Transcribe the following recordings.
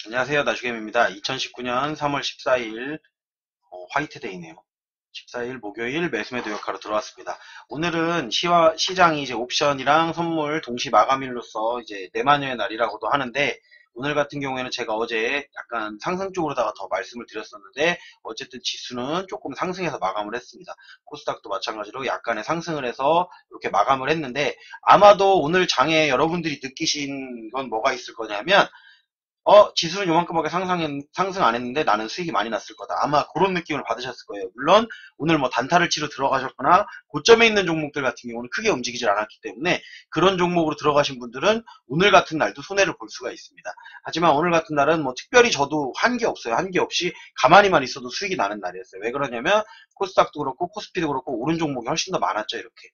안녕하세요. 나주겜입니다. 2019년 3월 14일 화이트데이네요. 14일 목요일 매수매도 역하로 들어왔습니다. 오늘은 시장이 이제 옵션이랑 선물 동시 마감일로서 이제 내마녀의 날이라고도 하는데, 오늘 같은 경우에는 제가 어제 약간 상승 쪽으로다가 더 말씀을 드렸었는데, 어쨌든 지수는 조금 상승해서 마감을 했습니다. 코스닥도 마찬가지로 약간의 상승을 해서 이렇게 마감을 했는데, 아마도 오늘 장에 여러분들이 느끼신 건 뭐가 있을 거냐면, 지수는 요만큼밖에 상승 안 했는데 나는 수익이 많이 났을 거다. 아마 그런 느낌을 받으셨을 거예요. 물론, 오늘 뭐 단타를 치러 들어가셨거나, 고점에 있는 종목들 같은 경우는 크게 움직이질 않았기 때문에, 그런 종목으로 들어가신 분들은 오늘 같은 날도 손해를 볼 수가 있습니다. 하지만 오늘 같은 날은 뭐 특별히 저도 한 게 없어요. 한 게 없이 가만히만 있어도 수익이 나는 날이었어요. 왜 그러냐면, 코스닥도 그렇고, 코스피도 그렇고, 오른 종목이 훨씬 더 많았죠, 이렇게.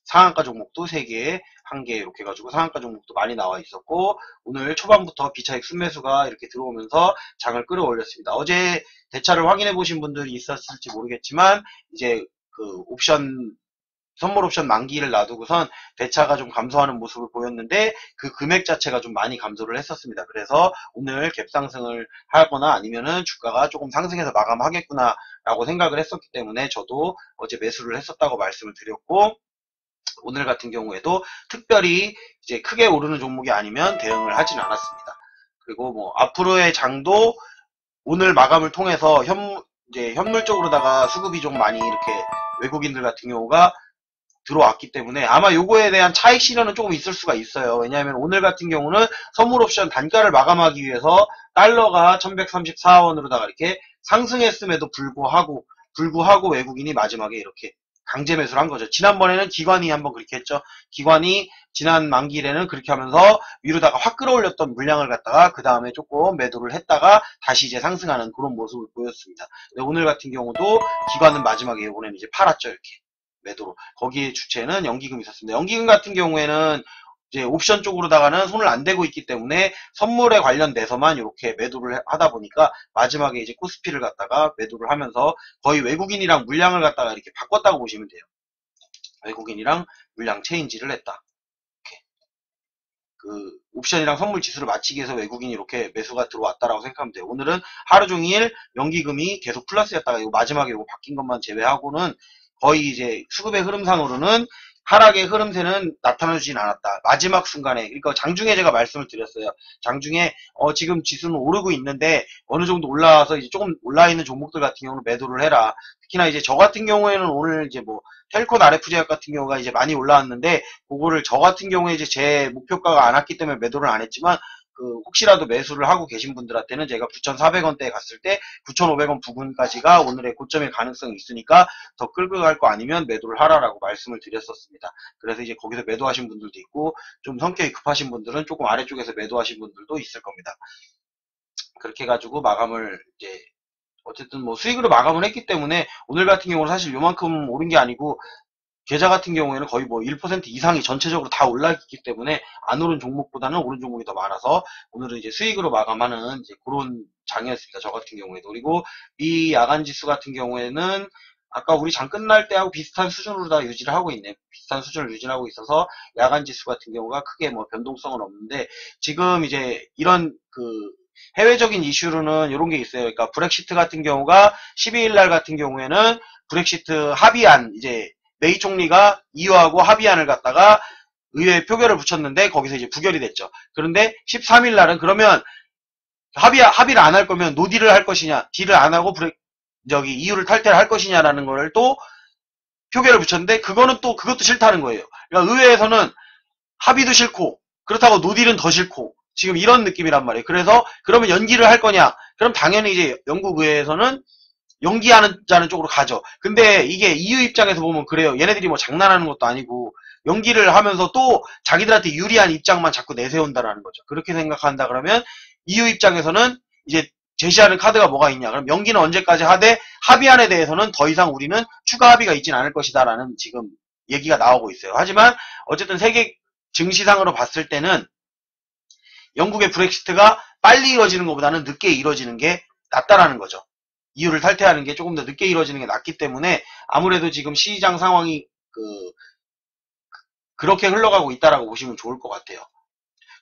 상한가 종목도 3개, 1개 이렇게 해가지고 상한가 종목도 많이 나와 있었고, 오늘 초반부터 비차익 순매수가 이렇게 들어오면서 장을 끌어올렸습니다. 어제 대차를 확인해 보신 분들이 있었을지 모르겠지만, 이제 그 선물 옵션 만기를 놔두고선 대차가 좀 감소하는 모습을 보였는데, 그 금액 자체가 좀 많이 감소를 했었습니다. 그래서 오늘 갭상승을 하거나 아니면은 주가가 조금 상승해서 마감하겠구나 라고 생각을 했었기 때문에, 저도 어제 매수를 했었다고 말씀을 드렸고, 오늘 같은 경우에도 특별히 이제 크게 오르는 종목이 아니면 대응을 하진 않았습니다. 그리고 뭐 앞으로의 장도 오늘 마감을 통해서 이제 현물 쪽으로다가 수급이 좀 많이 이렇게 외국인들 같은 경우가 들어왔기 때문에, 아마 요거에 대한 차익 실현은 조금 있을 수가 있어요. 왜냐하면 오늘 같은 경우는 선물 옵션 단가를 마감하기 위해서 달러가 1134원으로다가 이렇게 상승했음에도 불구하고 외국인이 마지막에 이렇게 강제 매수를 한 거죠. 지난번에는 기관이 한번 그렇게 했죠. 기관이 지난 만기일에는 그렇게 하면서 위로다가 확 끌어올렸던 물량을 갖다가 그 다음에 조금 매도를 했다가 다시 이제 상승하는 그런 모습을 보였습니다. 근데 오늘 같은 경우도 기관은 마지막에 이번에는 이제 팔았죠, 이렇게. 매도로. 거기에 주체는 연기금이 있었습니다. 연기금 같은 경우에는 이제 옵션 쪽으로다가는 손을 안 대고 있기 때문에 선물에 관련돼서만 이렇게 매도를 하다 보니까, 마지막에 이제 코스피를 갖다가 매도를 하면서 거의 외국인이랑 물량을 갖다가 이렇게 바꿨다고 보시면 돼요. 외국인이랑 물량 체인지를 했다. 이렇게. 그 옵션이랑 선물 지수를 맞추기 위해서 외국인이 이렇게 매수가 들어왔다라고 생각하면 돼요. 오늘은 하루 종일 연기금이 계속 플러스였다가 이거 마지막에 이거 바뀐 것만 제외하고는 거의 이제 수급의 흐름상으로는 하락의 흐름세는 나타나주진 않았다. 마지막 순간에, 그러니까 장중에 제가 말씀을 드렸어요. 장중에 지금 지수는 오르고 있는데 어느 정도 올라와서 이제 조금 올라 있는 종목들 같은 경우는 매도를 해라. 특히나 이제 저 같은 경우에는 오늘 이제 뭐 텔콘 RF제약 같은 경우가 이제 많이 올라왔는데, 그거를 저 같은 경우에 이제 제 목표가가 안 왔기 때문에 매도를 안 했지만, 그 혹시라도 매수를 하고 계신 분들한테는 제가 9,400원대에 갔을 때 9,500원 부근까지가 오늘의 고점일 가능성이 있으니까 더 끌고 갈 거 아니면 매도를 하라라고 말씀을 드렸었습니다. 그래서 이제 거기서 매도하신 분들도 있고, 좀 성격이 급하신 분들은 조금 아래쪽에서 매도하신 분들도 있을 겁니다. 그렇게 해가지고 마감을 이제 어쨌든 뭐 수익으로 마감을 했기 때문에, 오늘 같은 경우는 사실 요만큼 오른 게 아니고, 계좌 같은 경우에는 거의 뭐 1% 이상이 전체적으로 다 올라있기 때문에 안 오른 종목보다는 오른 종목이 더 많아서 오늘은 이제 수익으로 마감하는 이제 그런 장이었습니다. 저 같은 경우에도. 그리고 이 야간 지수 같은 경우에는 아까 우리 장 끝날 때하고 비슷한 수준으로 다 유지를 하고 있네. 비슷한 수준을 유지하고 있어서 야간 지수 같은 경우가 크게 뭐 변동성은 없는데, 지금 이제 이런 그 해외적인 이슈로는 이런 게 있어요. 그러니까 브렉시트 같은 경우가 12일 날 같은 경우에는 브렉시트 합의안, 이제 메이 총리가 EU하고 합의안을 갖다가 의회에 표결을 붙였는데 거기서 이제 부결이 됐죠. 그런데 13일 날은 그러면 합의를 안 할 거면 노딜을 할 것이냐, 딜을 안 하고 EU를 탈퇴를 할 것이냐라는 걸 또 표결을 붙였는데, 그것도 싫다는 거예요. 그러니까 의회에서는 합의도 싫고, 그렇다고 노딜은 더 싫고, 지금 이런 느낌이란 말이에요. 그래서 그러면 연기를 할 거냐? 그럼 당연히 이제 영국 의회에서는 연기하는 자는 쪽으로 가죠. 근데 이게 EU 입장에서 보면 그래요. 얘네들이 뭐 장난하는 것도 아니고 연기를 하면서 또 자기들한테 유리한 입장만 자꾸 내세운다라는 거죠. 그렇게 생각한다 그러면 EU 입장에서는 이제 제시하는 카드가 뭐가 있냐? 그럼 연기는 언제까지 하되 합의안에 대해서는 더 이상 우리는 추가 합의가 있진 않을 것이다라는 지금 얘기가 나오고 있어요. 하지만 어쨌든 세계 증시상으로 봤을 때는 영국의 브렉시트가 빨리 이루어지는 것보다는 늦게 이루어지는 게 낫다라는 거죠. 이유를 탈퇴하는 게 조금 더 늦게 이루어지는 게 낫기 때문에, 아무래도 지금 시장 상황이 그렇게 흘러가고 있다라고 보시면 좋을 것 같아요.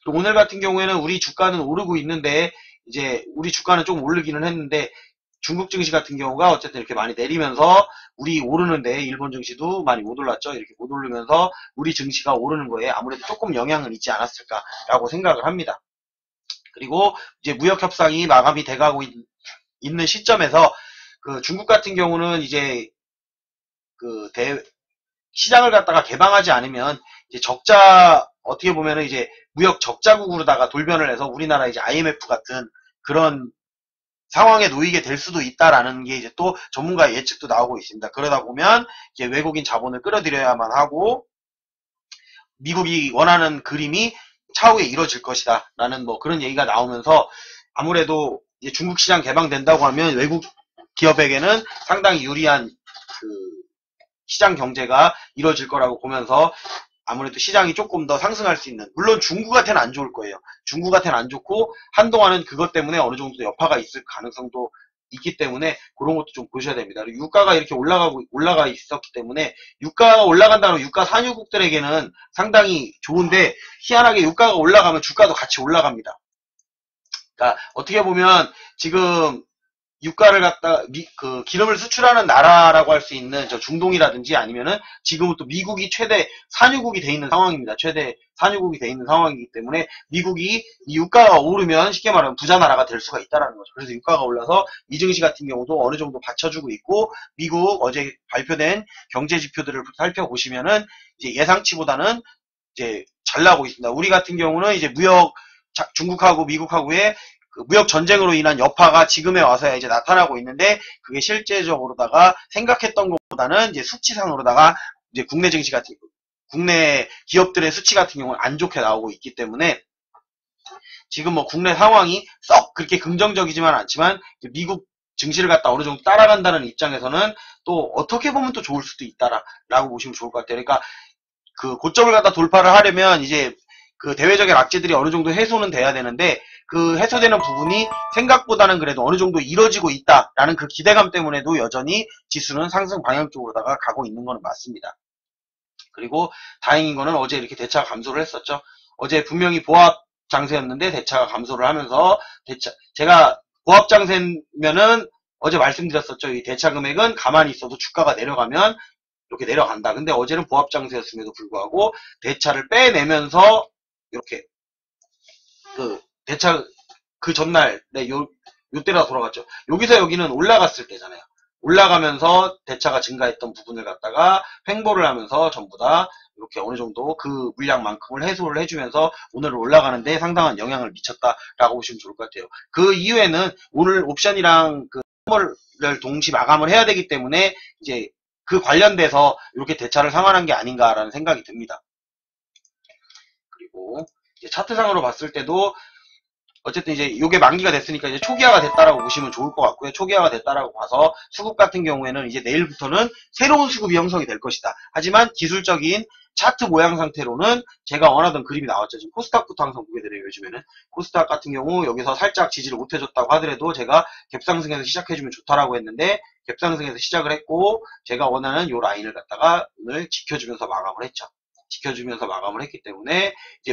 오늘 같은 경우에는 우리 주가는 오르고 있는데, 이제 우리 주가는 좀 오르기는 했는데 중국 증시 같은 경우가 어쨌든 이렇게 많이 내리면서 우리 오르는데 일본 증시도 많이 못 올랐죠. 이렇게 못 오르면서 우리 증시가 오르는 거에 아무래도 조금 영향은 있지 않았을까라고 생각을 합니다. 그리고 이제 무역 협상이 마감이 돼가고 있는 시점에서 그 중국 같은 경우는 이제 그 시장을 갖다가 개방하지 않으면 이제 적자 어떻게 보면은 이제 무역 적자국으로다가 돌변을 해서 우리나라 이제 IMF 같은 그런 상황에 놓이게 될 수도 있다라는 게 이제 또 전문가의 예측도 나오고 있습니다. 그러다 보면 이제 외국인 자본을 끌어들여야만 하고 미국이 원하는 그림이 차후에 이루어질 것이다 라는 뭐 그런 얘기가 나오면서 아무래도 이제 중국 시장 개방된다고 하면 외국 기업에게는 상당히 유리한 그 시장 경제가 이루어질 거라고 보면서 아무래도 시장이 조금 더 상승할 수 있는, 물론 중국한테는 안 좋을 거예요. 중국한테는 안 좋고 한동안은 그것 때문에 어느 정도 여파가 있을 가능성도 있기 때문에 그런 것도 좀 보셔야 됩니다. 그리고 유가가 이렇게 올라가 있었기 때문에 유가가 올라간다면 유가 산유국들에게는 상당히 좋은데 희한하게 유가가 올라가면 주가도 같이 올라갑니다. 그러니까 어떻게 보면 지금 유가를 갖다 그 기름을 수출하는 나라라고 할 수 있는 저 중동이라든지 아니면은 지금은 또 미국이 최대 산유국이 돼 있는 상황입니다. 최대 산유국이 돼 있는 상황이기 때문에 미국이 이 유가가 오르면 쉽게 말하면 부자 나라가 될 수가 있다라는 거죠. 그래서 유가가 올라서 미증시 같은 경우도 어느 정도 받쳐주고 있고 미국 어제 발표된 경제 지표들을 살펴보시면은 이제 예상치보다는 이제 잘 나오고 있습니다. 우리 같은 경우는 이제 중국하고 미국하고의 그 무역 전쟁으로 인한 여파가 지금에 와서야 이제 나타나고 있는데 그게 실제적으로다가 생각했던 것보다는 이제 수치상으로다가 이제 국내 기업들의 수치 같은 경우는 안 좋게 나오고 있기 때문에 지금 뭐 국내 상황이 썩 그렇게 긍정적이지만 않지만 미국 증시를 갖다 어느 정도 따라간다는 입장에서는 또 어떻게 보면 또 좋을 수도 있다라고 보시면 좋을 것 같아요. 그러니까 그 고점을 갖다 돌파를 하려면 이제 그 대외적인 악재들이 어느 정도 해소는 돼야 되는데 그 해소되는 부분이 생각보다는 그래도 어느 정도 이뤄지고 있다라는 그 기대감 때문에도 여전히 지수는 상승 방향 쪽으로다가 가고 있는 거는 맞습니다. 그리고 다행인 거는 어제 이렇게 대차가 감소를 했었죠. 어제 분명히 보합 장세였는데 대차가 감소를 하면서 제가 보합 장세면은 어제 말씀드렸었죠. 이 대차 금액은 가만히 있어도 주가가 내려가면 이렇게 내려간다. 근데 어제는 보합 장세였음에도 불구하고 대차를 빼내면서 이렇게 그 대차 그 전날 요때라 돌아갔죠. 여기서 여기는 올라갔을 때잖아요. 올라가면서 대차가 증가했던 부분을 갖다가 횡보를 하면서 전부 다 이렇게 어느 정도 그 물량만큼을 해소를 해주면서 오늘 올라가는데 상당한 영향을 미쳤다라고 보시면 좋을 것 같아요. 그 이후에는 오늘 옵션이랑 그 선물을 동시 마감을 해야 되기 때문에 이제 그 관련돼서 이렇게 대차를 상환한 게 아닌가라는 생각이 듭니다. 그리고 이제 차트상으로 봤을 때도 어쨌든 이제 이게 만기가 됐으니까 이제 초기화가 됐다라고 보시면 좋을 것 같고요. 초기화가 됐다라고 봐서 수급 같은 경우에는 이제 내일부터는 새로운 수급이 형성이 될 것이다. 하지만 기술적인 차트 모양 상태로는 제가 원하던 그림이 나왔죠. 지금 코스닥부터 항상 보게 되네요. 요즘에는 코스닥 같은 경우 여기서 살짝 지지를 못해줬다고 하더라도 제가 갭상승에서 시작해주면 좋다라고 했는데 갭상승에서 시작을 했고 제가 원하는 요 라인을 갖다가 오늘 지켜주면서 마감을 했죠. 지켜주면서 마감을 했기 때문에 이제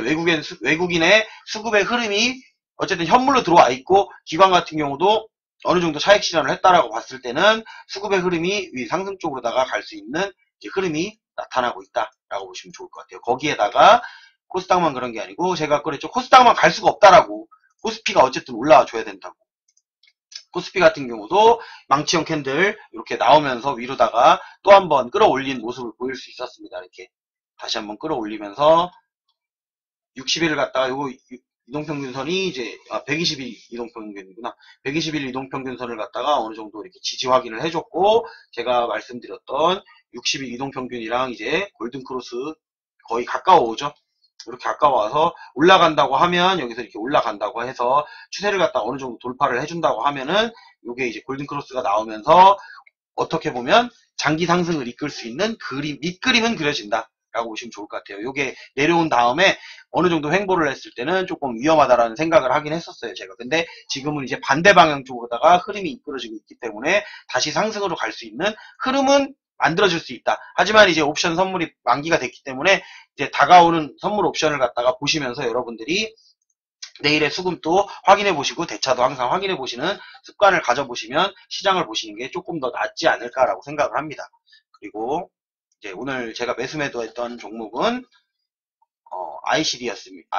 외국인의 수급의 흐름이 어쨌든 현물로 들어와 있고 기관 같은 경우도 어느 정도 차익 실현을 했다라고 봤을 때는 수급의 흐름이 위 상승 쪽으로다가 갈 수 있는 이제 흐름이 나타나고 있다라고 보시면 좋을 것 같아요. 거기에다가 코스닥만 그런 게 아니고 제가 그랬죠. 코스닥만 갈 수가 없다라고. 코스피가 어쨌든 올라와 줘야 된다고. 코스피 같은 경우도 망치형 캔들 이렇게 나오면서 위로다가 또 한번 끌어올린 모습을 보일 수 있었습니다. 이렇게 다시 한번 끌어올리면서 60일을 갖다가 요거 이동평균선이 이제 120일 이동평균이구나. 120일 이동평균선을 갖다가 어느 정도 이렇게 지지 확인을 해줬고 제가 말씀드렸던 60일 이동평균이랑 이제 골든크로스 거의 가까워오죠. 이렇게 가까워와서 올라간다고 하면 여기서 이렇게 올라간다고 해서 추세를 갖다 어느 정도 돌파를 해준다고 하면은 요게 이제 골든크로스가 나오면서 어떻게 보면 장기 상승을 이끌 수 있는 밑그림은 그려진다. 라고 보시면 좋을 것 같아요. 요게 내려온 다음에 어느 정도 횡보를 했을 때는 조금 위험하다라는 생각을 하긴 했었어요, 제가. 근데 지금은 이제 반대 방향 쪽으로다가 흐름이 이끌어지고 있기 때문에 다시 상승으로 갈 수 있는 흐름은 만들어질 수 있다. 하지만 이제 옵션 선물이 만기가 됐기 때문에 이제 다가오는 선물 옵션을 갖다가 보시면서 여러분들이 내일의 수급도 확인해 보시고 대차도 항상 확인해 보시는 습관을 가져보시면 시장을 보시는 게 조금 더 낫지 않을까라고 생각을 합니다. 그리고 이제 오늘 제가 매수 매도했던 종목은 ICD였습니다.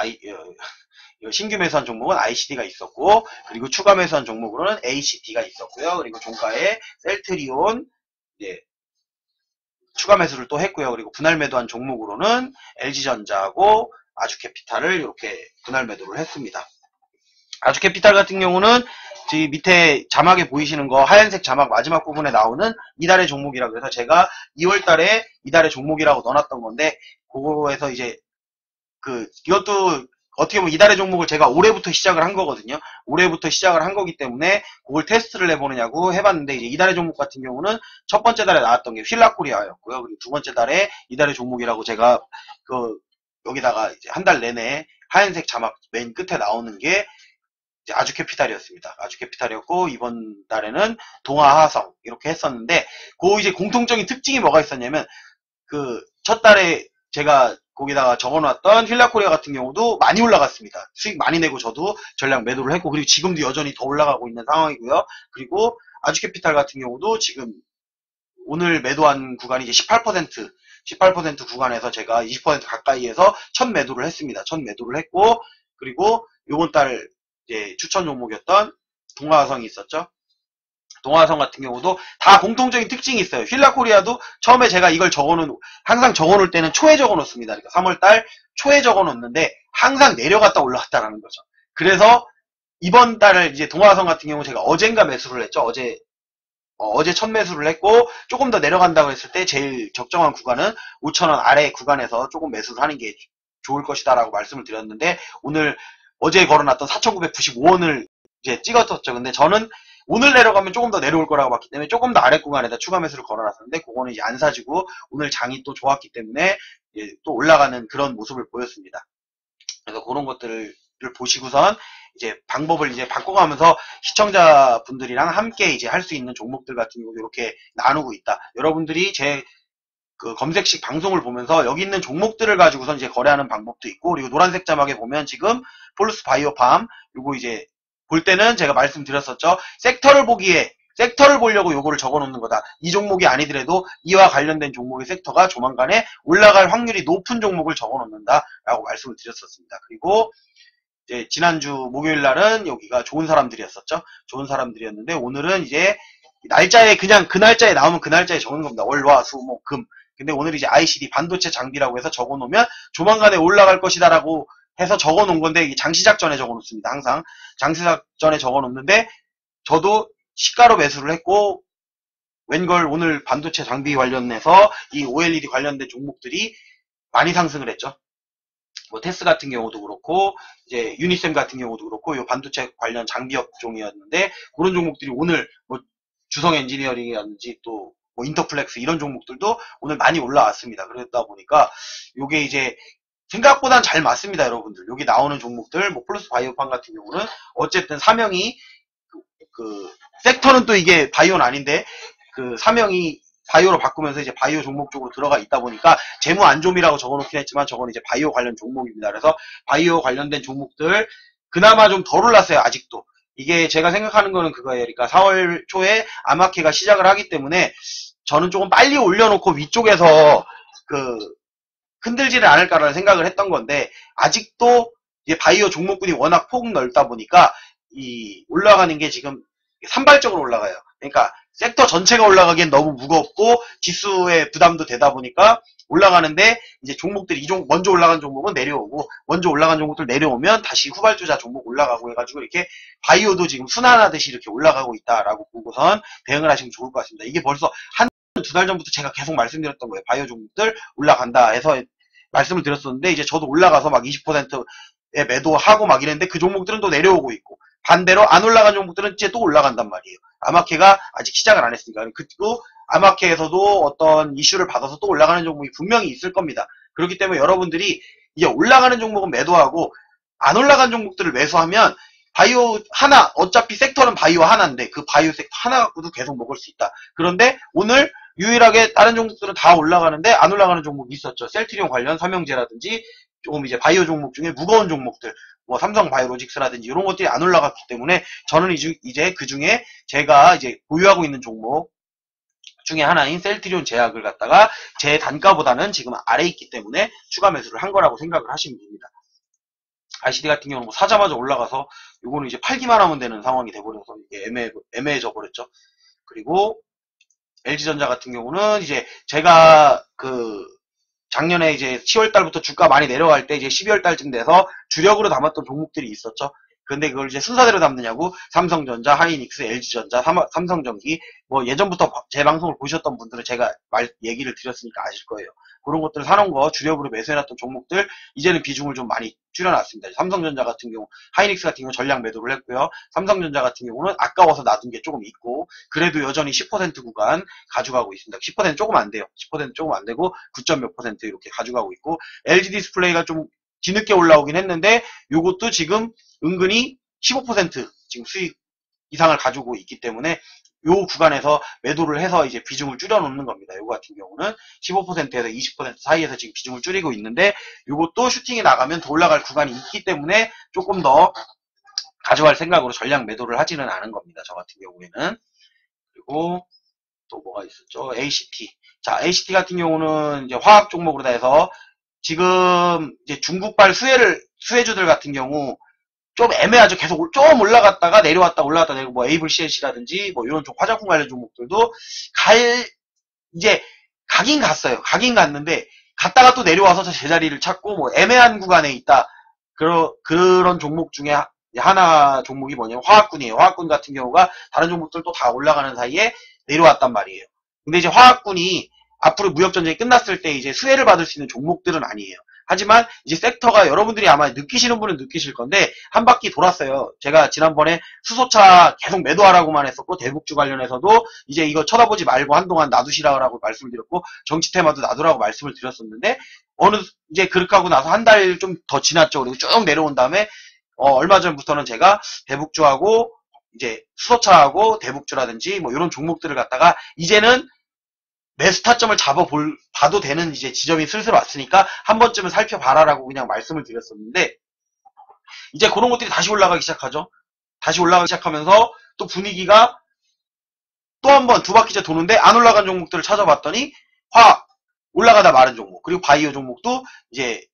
신규 매수한 종목은 ICD가 있었고, 그리고 추가 매수한 종목으로는 ACT가 있었고요. 그리고 종가에 셀트리온 이제 추가 매수를 또 했고요. 그리고 분할 매도한 종목으로는 LG전자하고 아주캐피탈을 이렇게 분할 매도를 했습니다. 아주캐피탈 같은 경우는 지 밑에 자막에 보이시는 거 하얀색 자막 마지막 부분에 나오는 이달의 종목이라고 해서 제가 2월달에 이달의 종목이라고 넣어놨던 건데, 그거에서 이제 이것도 어떻게 보면 이달의 종목을 제가 올해부터 시작을 한 거거든요. 올해부터 시작을 한 거기 때문에 그걸 테스트를 해보느냐고 해봤는데, 이제 이달의 종목 같은 경우는 첫 번째 달에 나왔던 게 휠라코리아였고요. 그리고 두 번째 달에 이달의 종목이라고 제가 여기다가 이제 한 달 내내 하얀색 자막 맨 끝에 나오는 게 이제 아주캐피탈이었습니다. 아주캐피탈이었고, 이번 달에는 동아하성 이렇게 했었는데, 이제 공통적인 특징이 뭐가 있었냐면, 첫 달에 제가 거기다가 적어놨던 휠라코리아 같은 경우도 많이 올라갔습니다. 수익 많이 내고 저도 전량 매도를 했고, 그리고 지금도 여전히 더 올라가고 있는 상황이고요. 그리고 아주캐피탈 같은 경우도 지금 오늘 매도한 구간이 이제 18% 구간에서 제가 20% 가까이에서 첫 매도를 했습니다. 첫 매도를 했고, 그리고 요번 달 이제 추천 종목이었던 동아성이 있었죠. 동아성 같은 경우도 다 공통적인 특징이 있어요. 휠라코리아도 처음에 제가 이걸 항상 적어놓을 때는 초에 적어놓습니다. 그러니까 3월달 초에 적어놓는데 항상 내려갔다 올라갔다라는 거죠. 그래서 이번 달을 이제 동아성 같은 경우 제가 어젠가 매수를 했죠. 어제 첫 매수를 했고, 조금 더 내려간다고 했을 때 제일 적정한 구간은 5,000원 아래 구간에서 조금 매수를 하는 게 좋을 것이다 라고 말씀을 드렸는데, 어제 걸어놨던 4,995원을 이제 찍었었죠. 근데 저는 오늘 내려가면 조금 더 내려올 거라고 봤기 때문에 조금 더 아래 구간에다 추가 매수를 걸어놨었는데, 그거는 이제 안 사지고 오늘 장이 또 좋았기 때문에 이제 또 올라가는 그런 모습을 보였습니다. 그래서 그런 것들을 보시고선 이제 방법을 이제 바꿔가면서 시청자분들이랑 함께 이제 할 수 있는 종목들 같은 경우 이렇게 나누고 있다. 여러분들이 제 검색식 방송을 보면서 여기 있는 종목들을 가지고선 이제 거래하는 방법도 있고, 그리고 노란색 자막에 보면 지금 폴루스 바이오팜 요거 이제 볼 때는 제가 말씀드렸었죠. 섹터를 보려고 요거를 적어 놓는 거다. 이 종목이 아니더라도 이와 관련된 종목의 섹터가 조만간에 올라갈 확률이 높은 종목을 적어 놓는다 라고 말씀을 드렸었습니다. 그리고 이제 지난주 목요일 날은 여기가 좋은 사람들이었었죠. 좋은 사람들이었는데, 오늘은 이제 날짜에 그냥 그 날짜에 나오면 그 날짜에 적는 겁니다. 월, 화, 수, 목, 금. 근데 오늘 이제 ICD 반도체 장비라고 해서 적어 놓으면 조만간에 올라갈 것이다라고 해서 적어 놓은 건데, 이게 장시작 전에 적어 놓습니다. 항상 장시작 전에 적어 놓는데, 저도 시가로 매수를 했고, 웬걸 오늘 반도체 장비 관련해서 이 OLED 관련된 종목들이 많이 상승을 했죠. 뭐 테스 같은 경우도 그렇고, 이제 유니셈 같은 경우도 그렇고, 요 반도체 관련 장비 업종이었는데, 그런 종목들이 오늘 뭐 주성 엔지니어링이라든지 또 뭐 인터플렉스 이런 종목들도 오늘 많이 올라왔습니다. 그러다 보니까 요게 이제 생각보단 잘 맞습니다, 여러분들. 여기 나오는 종목들, 뭐 플러스 바이오팜 같은 경우는 어쨌든 사명이 섹터는 또 이게 바이오는 아닌데, 사명이 바이오로 바꾸면서 이제 바이오 종목 쪽으로 들어가 있다 보니까 재무 안 좋음이라고 적어놓긴 했지만 저거는 이제 바이오 관련 종목입니다. 그래서 바이오 관련된 종목들 그나마 좀 덜 올랐어요, 아직도. 이게 제가 생각하는 거는 그거예요. 그러니까 4월 초에 아마케가 시작을 하기 때문에 저는 조금 빨리 올려놓고 위쪽에서 흔들지를 않을까라는 생각을 했던 건데, 아직도 이제 바이오 종목군이 워낙 폭 넓다 보니까 이 올라가는 게 지금 산발적으로 올라가요. 그러니까 섹터 전체가 올라가기엔 너무 무겁고 지수의 부담도 되다 보니까 올라가는데, 이제 종목들이 먼저 올라간 종목은 내려오고, 먼저 올라간 종목들 내려오면 다시 후발주자 종목 올라가고 해가지고 이렇게 바이오도 지금 순환하듯이 이렇게 올라가고 있다라고 보고선 대응을 하시면 좋을 것 같습니다. 이게 벌써 두 달 전부터 제가 계속 말씀드렸던 거예요. 바이오 종목들 올라간다 해서 말씀을 드렸었는데, 이제 저도 올라가서 막 20%에 매도하고 막 이랬는데, 그 종목들은 또 내려오고 있고, 반대로 안 올라간 종목들은 이제 또 올라간단 말이에요. 아마케가 아직 시작을 안 했으니까. 그리고 아마케에서도 어떤 이슈를 받아서 또 올라가는 종목이 분명히 있을 겁니다. 그렇기 때문에 여러분들이 이제 올라가는 종목은 매도하고 안 올라간 종목들을 매수하면 바이오 하나, 어차피 섹터는 바이오 하나인데 그 바이오 섹터 하나 갖고도 계속 먹을 수 있다. 그런데 오늘 유일하게 다른 종목들은 다 올라가는데 안 올라가는 종목이 있었죠. 셀트리온 관련 삼형제라든지 조금 이제 바이오 종목 중에 무거운 종목들, 뭐 삼성 바이오로직스라든지 이런 것들이 안 올라갔기 때문에 저는 이제 그 중에 제가 이제 보유하고 있는 종목 중에 하나인 셀트리온 제약을 갖다가 제 단가보다는 지금 아래에 있기 때문에 추가 매수를 한 거라고 생각을 하시면 됩니다. ICD 같은 경우는 뭐 사자마자 올라가서 요거는 이제 팔기만 하면 되는 상황이 돼버려서 이게 애매해져 버렸죠. 그리고 LG전자 같은 경우는 이제 제가 작년에 이제 10월 달부터 주가 많이 내려갈 때 이제 12월 달쯤 돼서 주력으로 담았던 종목들이 있었죠. 근데 그걸 이제 순서대로 담느냐고 삼성전자, 하이닉스, LG전자, 삼성전기 뭐 예전부터 제 방송을 보셨던 분들은 제가 얘기를 드렸으니까 아실 거예요. 그런 것들을 사놓은 거 주력으로 매수해놨던 종목들 이제는 비중을 좀 많이 줄여놨습니다. 삼성전자 같은 경우, 하이닉스 같은 경우 전량 매도를 했고요. 삼성전자 같은 경우는 아까워서 놔둔 게 조금 있고 그래도 여전히 10% 구간 가져가고 있습니다. 10% 조금 안 돼요. 10% 조금 안 되고 9점 몇 % 이렇게 가져가고 있고 LG 디스플레이가 좀 뒤늦게 올라오긴 했는데 요것도 지금 은근히 15% 지금 수익 이상을 가지고 있기 때문에 요 구간에서 매도를 해서 이제 비중을 줄여놓는 겁니다. 요거 같은 경우는 15%에서 20% 사이에서 지금 비중을 줄이고 있는데 요것도 슈팅이 나가면 더 올라갈 구간이 있기 때문에 조금 더 가져갈 생각으로 전량 매도를 하지는 않은 겁니다. 저 같은 경우에는. 그리고 또 뭐가 있었죠? ACT. 자, ACT 같은 경우는 이제 화학 종목으로 다 해서 지금 이제 중국발 수혜주들 같은 경우 좀 애매하죠. 계속 좀 올라갔다가 내려왔다 올라갔다 내리고 뭐 에이블 CNC라든지 뭐 이런 쪽 화장품 관련 종목들도 이제 가긴 갔어요. 가긴 갔는데 갔다가 또 내려와서 제자리를 찾고 뭐 애매한 구간에 있다. 그런 종목 중에 하나 종목이 뭐냐면 화학군이에요. 화학군 같은 경우가 다른 종목들도 다 올라가는 사이에 내려왔단 말이에요. 근데 이제 화학군이 앞으로 무역전쟁이 끝났을 때 이제 수혜를 받을 수 있는 종목들은 아니에요. 하지만 이제 섹터가 여러분들이 아마 느끼시는 분은 느끼실 건데 한 바퀴 돌았어요. 제가 지난번에 수소차 계속 매도하라고만 했었고 대북주 관련해서도 이제 이거 쳐다보지 말고 한동안 놔두시라고 말씀을 드렸고 정치 테마도 놔두라고 말씀을 드렸었는데 이제 그렇게 하고 나서 한 달 좀 더 지났죠. 그리고 쭉 내려온 다음에 얼마 전부터는 제가 대북주하고 이제 수소차하고 대북주라든지 뭐 이런 종목들을 갖다가 이제는 매수 타점을 봐도 되는 이제 지점이 슬슬 왔으니까 한 번쯤은 살펴봐라라고 그냥 말씀을 드렸었는데 이제 그런 것들이 다시 올라가기 시작하죠. 다시 올라가기 시작하면서 또 분위기가 또 한 번 두 바퀴째 도는데 안 올라간 종목들을 찾아봤더니 화학 올라가다 마른 종목 그리고 바이오 종목도 이제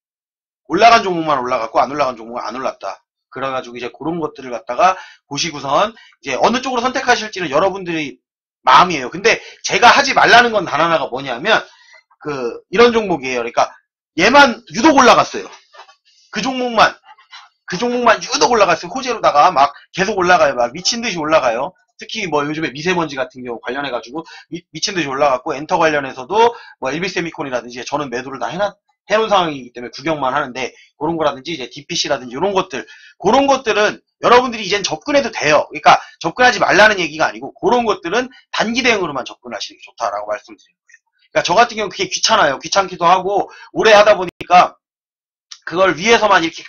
올라간 종목만 올라갔고 안 올라간 종목은 안 올랐다. 그래가지고 이제 그런 것들을 갖다가 보시고선 이제 어느 쪽으로 선택하실지는 여러분들이 마음이에요. 근데 제가 하지 말라는 건 단 하나가 뭐냐면 이런 종목이에요. 그러니까 얘만 유독 올라갔어요. 그 종목만 유독 올라갔어요. 호재로다가 막 계속 올라가요. 막 미친 듯이 올라가요. 특히 뭐 요즘에 미세먼지 같은 경우 관련해가지고 미친 듯이 올라갔고 엔터 관련해서도 뭐 LB세미콘이라든지 저는 매도를 다 해놓은 상황이기 때문에 구경만 하는데 그런 거라든지 이제 DPC라든지 이런 것들 그런 것들은 여러분들이 이젠 접근해도 돼요. 그러니까 접근하지 말라는 얘기가 아니고 그런 것들은 단기 대응으로만 접근하시는 게 좋다라고 말씀드리는 거예요. 그러니까 저 같은 경우는 그게 귀찮아요. 귀찮기도 하고 오래 하다 보니까 그걸 위에서만 이렇게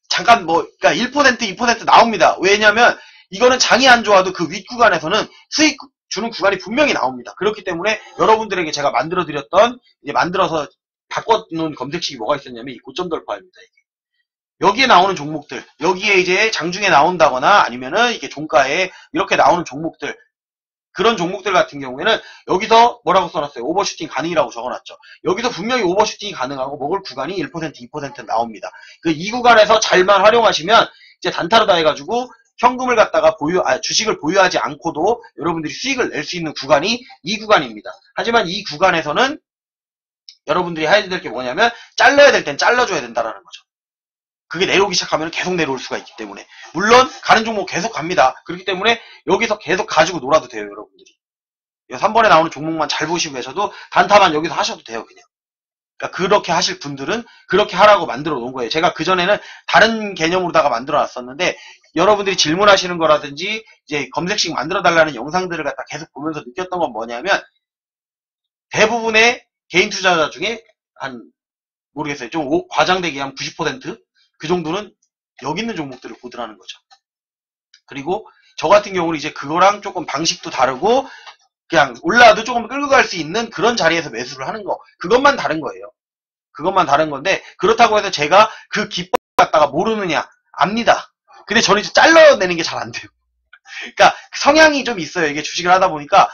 잠깐 그러니까 1% 2% 나옵니다. 왜냐면 이거는 장이 안 좋아도 그 윗구간에서는 수익 주는 구간이 분명히 나옵니다. 그렇기 때문에 여러분들에게 제가 만들어드렸던 이제 만들어서 바꿔놓은 검색식이 뭐가 있었냐면 이 고점 돌파입니다. 여기에 나오는 종목들, 여기에 이제 장중에 나온다거나 아니면은 이게 종가에 이렇게 나오는 종목들, 그런 종목들 같은 경우에는 여기서 뭐라고 써놨어요? 오버슈팅 가능이라고 적어놨죠. 여기서 분명히 오버슈팅이 가능하고 먹을 구간이 1%, 2% 나옵니다. 이 구간에서 잘만 활용하시면 이제 단타로 다 해가지고 현금을 갖다가 주식을 보유하지 않고도 여러분들이 수익을 낼 수 있는 구간이 이 구간입니다. 하지만 이 구간에서는 여러분들이 해야 될 게 뭐냐면 잘라야 될 땐 잘라줘야 된다라는 거죠. 그게 내려오기 시작하면 계속 내려올 수가 있기 때문에 물론 가는 종목 계속 갑니다. 그렇기 때문에 여기서 계속 가지고 놀아도 돼요. 여러분들이 3번에 나오는 종목만 잘 보시고 계셔도 단타만 여기서 하셔도 돼요. 그냥 그러니까 그렇게 하실 분들은 그렇게 하라고 만들어 놓은 거예요. 제가 그전에는 다른 개념으로다가 만들어 놨었는데 여러분들이 질문하시는 거라든지 이제 검색식 만들어 달라는 영상들을 갖다 계속 보면서 느꼈던 건 뭐냐면 대부분의 개인 투자자 중에 모르겠어요. 좀 과장되게 한 90%? 그 정도는 여기 있는 종목들을 보더라는 거죠. 그리고 저 같은 경우는 이제 그거랑 조금 방식도 다르고 그냥 올라도 조금 끌고 갈 수 있는 그런 자리에서 매수를 하는 거. 그것만 다른 거예요. 그것만 다른 건데, 그렇다고 해서 제가 그 기법 갖다가 모르느냐? 압니다. 근데 저는 이제 잘라내는 게 잘 안 돼요. 그러니까 성향이 좀 있어요. 이게 주식을 하다 보니까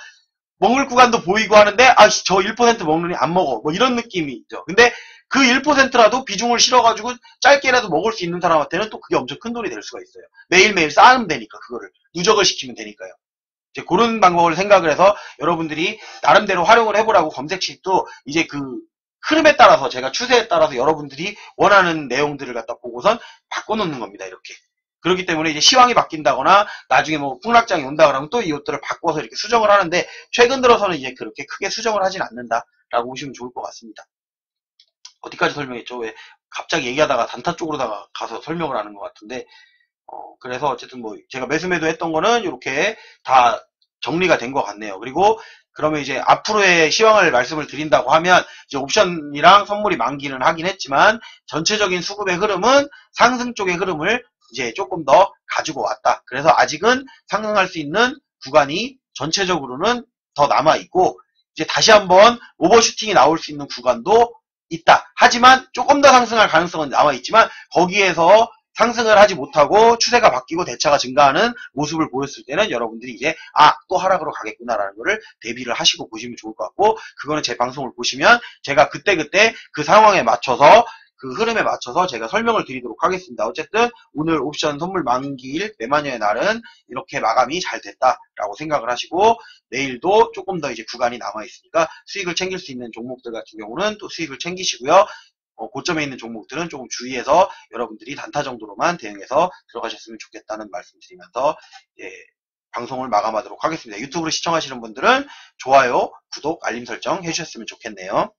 먹을 구간도 보이고 하는데 저 1% 먹느니 안 먹어. 뭐 이런 느낌이 있죠. 근데 그 1%라도 비중을 실어가지고 짧게라도 먹을 수 있는 사람한테는 또 그게 엄청 큰 돈이 될 수가 있어요. 매일매일 쌓으면 되니까 그거를 누적을 시키면 되니까요. 이제 그런 방법을 생각을 해서 여러분들이 나름대로 활용을 해보라고 검색식도 이제 그 흐름에 따라서 제가 추세에 따라서 여러분들이 원하는 내용들을 갖다 보고선 바꿔놓는 겁니다. 이렇게. 그렇기 때문에 이제 시황이 바뀐다거나 나중에 뭐 폭락장이 온다 그러면 또 이것들을 바꿔서 이렇게 수정을 하는데 최근 들어서는 이제 그렇게 크게 수정을 하진 않는다라고 보시면 좋을 것 같습니다. 어디까지 설명했죠? 왜 갑자기 얘기하다가 단타 쪽으로다가 가서 설명을 하는 것 같은데 그래서 어쨌든 뭐 제가 매수매도 했던 거는 이렇게 다 정리가 된 것 같네요. 그리고 그러면 이제 앞으로의 시황을 말씀을 드린다고 하면 이제 옵션이랑 선물이 만기는 하긴 했지만 전체적인 수급의 흐름은 상승 쪽의 흐름을 이제 조금 더 가지고 왔다. 그래서 아직은 상승할 수 있는 구간이 전체적으로는 더 남아있고 이제 다시 한번 오버슈팅이 나올 수 있는 구간도 있다. 하지만 조금 더 상승할 가능성은 남아있지만 거기에서 상승을 하지 못하고 추세가 바뀌고 대차가 증가하는 모습을 보였을 때는 여러분들이 이제 또 하락으로 가겠구나라는 거를 대비를 하시고 보시면 좋을 것 같고 그거는 제 방송을 보시면 제가 그때그때 그 상황에 맞춰서 그 흐름에 맞춰서 제가 설명을 드리도록 하겠습니다. 어쨌든 오늘 옵션 선물 만기일 매마녀의 날은 이렇게 마감이 잘 됐다라고 생각을 하시고 내일도 조금 더 이제 구간이 남아있으니까 수익을 챙길 수 있는 종목들 같은 경우는 또 수익을 챙기시고요. 고점에 있는 종목들은 조금 주의해서 여러분들이 단타 정도로만 대응해서 들어가셨으면 좋겠다는 말씀 드리면서 방송을 마감하도록 하겠습니다. 유튜브로 시청하시는 분들은 좋아요, 구독, 알림 설정 해주셨으면 좋겠네요.